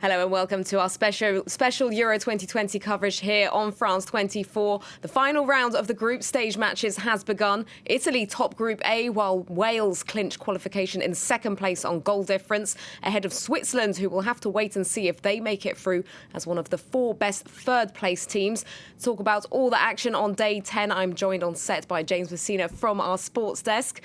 Hello and welcome to our special Euro 2020 coverage here on France 24. The final round of the group stage matches has begun. Italy top Group A, while Wales clinched qualification in second place on goal difference, ahead of Switzerland, who will have to wait and see if they make it through as one of the four best third-place teams. To talk about all the action on day 10, I'm joined on set by James Vasina from our sports desk.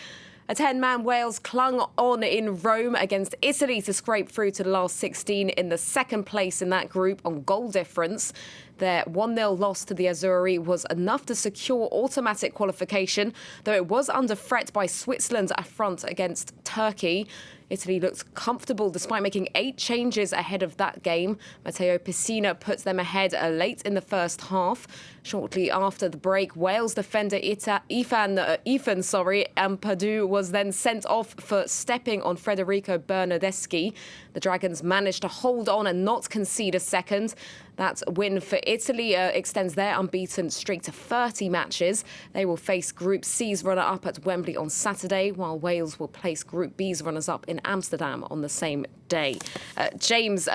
A 10-man Wales clung on in Rome against Italy to scrape through to the last 16 in the second place in that group on goal difference. Their 1-0 loss to the Azzurri was enough to secure automatic qualification, though it was under threat by Switzerland's affront against Turkey. Italy looked comfortable despite making 8 changes ahead of that game. Matteo Pessina puts them ahead late in the first half. Shortly after the break, Wales defender Ethan Ampadu was then sent off for stepping on Federico Bernardeschi. The Dragons managed to hold on and not concede a second. That win for Italy extends their unbeaten streak to 30 matches. They will face Group C's runner-up at Wembley on Saturday, while Wales will place Group B's runners-up in Amsterdam on the same day. James,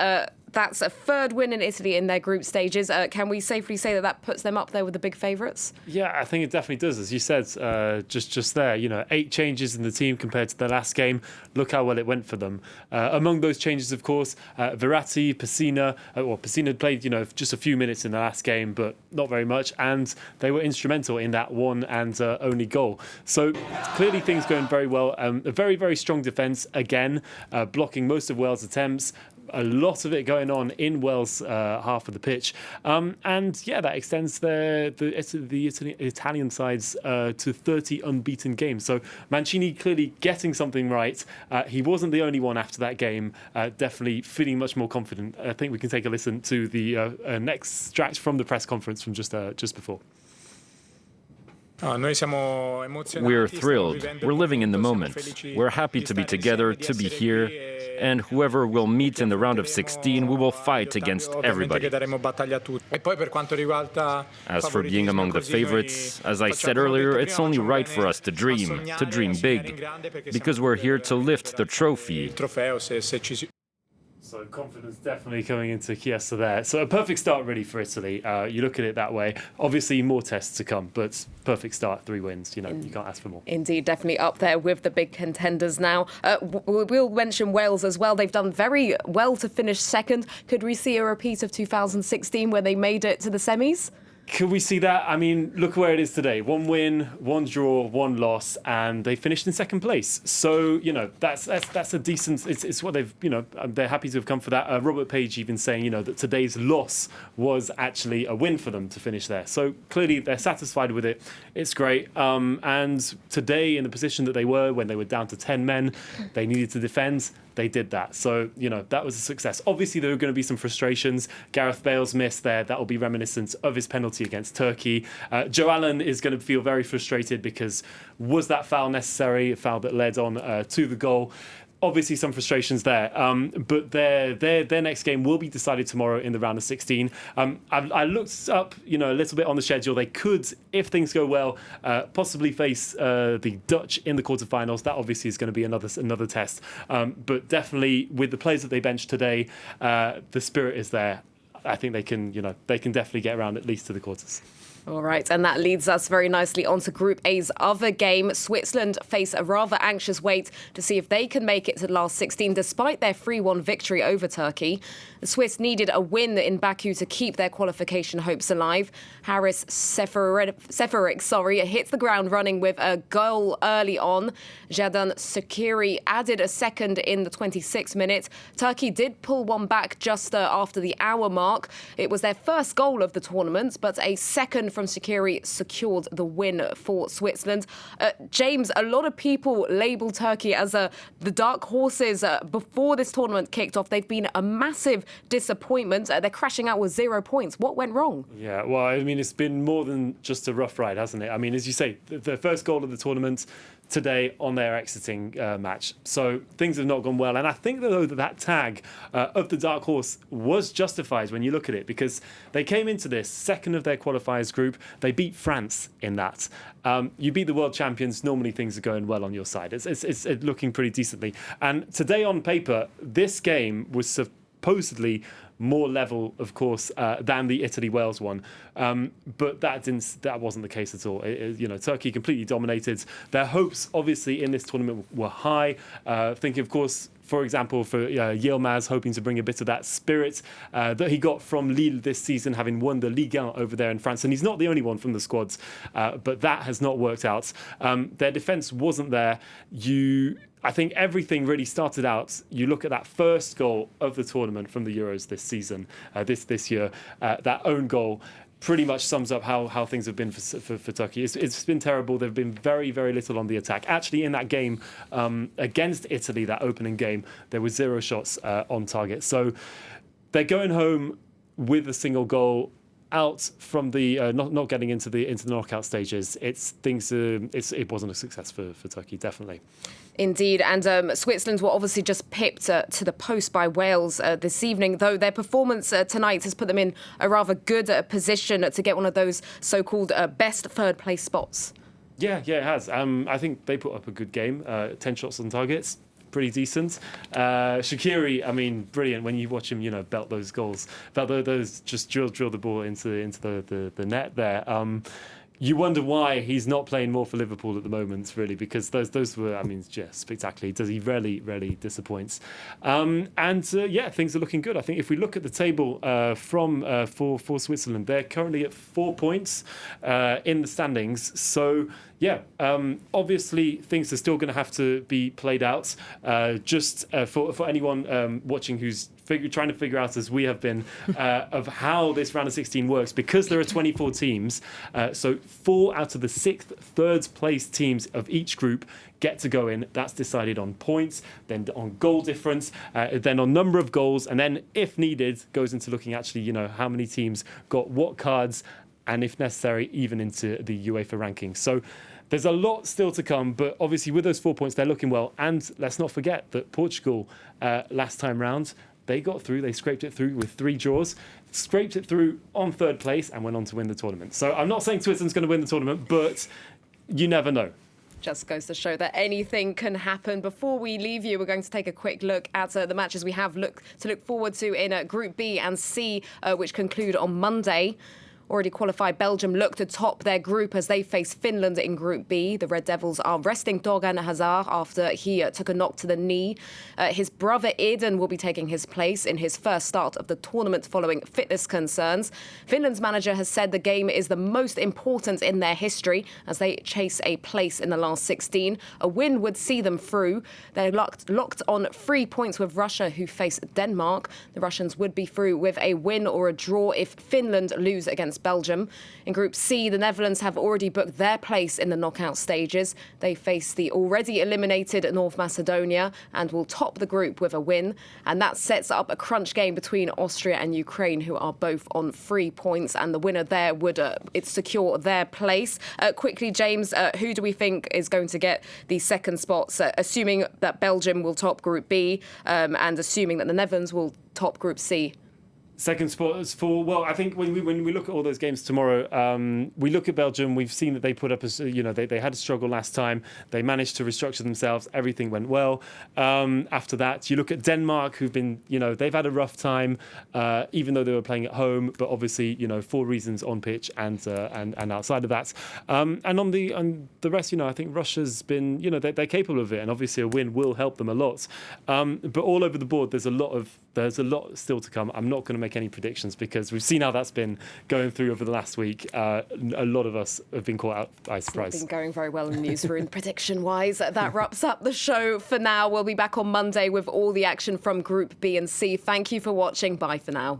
that's a third win in Italy in their group stages. Can we safely say that puts them up there with the big favourites? Yeah, I think it definitely does. As you said, just there, 8 changes in the team compared to the last game. Look how well it went for them. Among those changes, of course, Verratti, Pessina. Pessina played, just a few minutes in the last game, but not very much. And they were instrumental in that one and only goal. So clearly things going very well. A very, very strong defence again, blocking most of Wales' attempts. A lot of it going on in Wales' half of the pitch. That extends the Italian sides to 30 unbeaten games. So Mancini clearly getting something right. He wasn't the only one after that game, definitely feeling much more confident. I think we can take a listen to the next extract from the press conference from just before. We're thrilled. We're living in the moment. We're happy to be together, to be here. And whoever we'll meet in the round of 16, we will fight against everybody. As for being among the favorites, as I said earlier, it's only right for us to dream big, because we're here to lift the trophy. So confidence definitely coming into Chiesa there. So a perfect start really for Italy. You look at it that way. Obviously more tests to come, but perfect start, 3 wins. You can't ask for more. Indeed, definitely up there with the big contenders now. We'll mention Wales as well. They've done very well to finish second. Could we see a repeat of 2016 where they made it to the semis? Could we see that? I mean, look where it is today. 1 win, 1 draw, 1 loss, and they finished in second place. So, that's a decent... It's what they've, they're happy to have come for that. Robert Page even saying, that today's loss was actually a win for them to finish there. So clearly they're satisfied with it. It's great. And today, in the position that they were, when they were down to 10 men, they needed to defend. They did that. So, that was a success. Obviously, there are going to be some frustrations. Gareth Bale's miss there. That will be reminiscent of his penalty against Turkey. Joe Allen is going to feel very frustrated because was that foul necessary? A foul that led on to the goal. Obviously, some frustrations there, but their next game will be decided tomorrow in the round of 16. I looked up, a little bit on the schedule. They could, if things go well, possibly face the Dutch in the quarterfinals. That obviously is going to be another test. But definitely, with the players that they benched today, the spirit is there. I think they can definitely get around at least to the quarters. All right, and that leads us very nicely onto Group A's other game. Switzerland face a rather anxious wait to see if they can make it to the last 16, despite their 3-1 victory over Turkey. The Swiss needed a win in Baku to keep their qualification hopes alive. Haris Seferik hits the ground running with a goal early on. Jadon Sakiri added a second in the 26th minute. Turkey did pull one back just after the hour mark. It was their first goal of the tournament, but a second from Sakiri secured the win for Switzerland. James, a lot of people label Turkey as the dark horses before this tournament kicked off. They've been a massive disappointment. They're crashing out with 0 points. What went wrong? Yeah, well, I mean, it's been more than just a rough ride, hasn't it? I mean, as you say, the first goal of the tournament today on their exiting match. So things have not gone well. And I think, though, that tag of the dark horse was justified when you look at it, because they came into this second of their qualifiers group. They beat France in that. You beat the world champions. Normally things are going well on your side. It's looking pretty decently. And today on paper, this game was supposedly more level, of course, than the Italy-Wales one, but that wasn't the case at all. Turkey completely dominated. Their hopes, obviously, in this tournament were high. Thinking, of course, for example, for Yilmaz, hoping to bring a bit of that spirit that he got from Lille this season, having won the Ligue 1 over there in France. And he's not the only one from the squads, but that has not worked out. Their defence wasn't there. I think everything really started out. You look at that first goal of the tournament from the Euros this season, this year, that own goal pretty much sums up how things have been for Turkey. It's been terrible. They've been very, very little on the attack. Actually, in that game against Italy, that opening game, there were 0 shots on target. So they're going home with a single goal. Out from the not getting into the knockout stages, it wasn't a success for Turkey, definitely. Indeed, and Switzerland were obviously just pipped to the post by Wales this evening, though their performance tonight has put them in a rather good position to get one of those so-called best third-place spots. Yeah, it has. I think they put up a good game, 10 shots on targets. Pretty decent. Shaqiri, I mean, brilliant when you watch him, belt those goals, those just drill the ball into the net there. You wonder why he's not playing more for Liverpool at the moment, really, because those were, just spectacular. He rarely disappoints. Things are looking good. I think if we look at the table for Switzerland, they're currently at 4 points in the standings. So, obviously things are still going to have to be played out. For anyone watching who's trying to figure out, as we have been, of how this round of 16 works, because there are 24 teams. So 4 out of the 6th third place teams of each group get to go in. That's decided on points, then on goal difference, then on number of goals, and then, if needed, goes into looking actually, how many teams got what cards, and if necessary, even into the UEFA rankings. So there's a lot still to come, but obviously with those 4 points, they're looking well. And let's not forget that Portugal, last time round, they got through. They scraped it through with 3 draws, scraped it through on 3rd place, and went on to win the tournament. So I'm not saying Switzerland's going to win the tournament, but you never know. Just goes to show that anything can happen. Before we leave you, we're going to take a quick look at the matches we have to look forward to in Group B and C, which conclude on Monday. Already qualified Belgium look to top their group as they face Finland in Group B. The Red Devils are resting Torgan Hazard after he took a knock to the knee. His brother Eden will be taking his place in his first start of the tournament following fitness concerns. Finland's manager has said the game is the most important in their history as they chase a place in the last 16. A win would see them through. They're locked on 3 points with Russia, who face Denmark. The Russians would be through with a win or a draw if Finland lose against Belgium. In Group C, the Netherlands have already booked their place in the knockout stages. They face the already eliminated North Macedonia and will top the group with a win. And that sets up a crunch game between Austria and Ukraine, who are both on 3 points. And the winner there would secure their place. Quickly, James, who do we think is going to get the second spots, assuming that Belgium will top Group B and assuming that the Netherlands will top Group C? Second spot is I think when we look at all those games tomorrow, we look at Belgium. We've seen that they put up they had a struggle last time. They managed to restructure themselves. Everything went well. After that, you look at Denmark, who've been, they've had a rough time, even though they were playing at home. But obviously, for reasons on pitch and outside of that. And on the rest, I think Russia's been, they're capable of it, and obviously a win will help them a lot. But all over the board, there's a lot still to come. I'm not going to make any predictions because we've seen how that's been going through over the last week. A lot of us have been caught out by surprise. It's been going very well in the newsroom prediction-wise. That wraps up the show for now. We'll be back on Monday with all the action from Group B and C. Thank you for watching. Bye for now.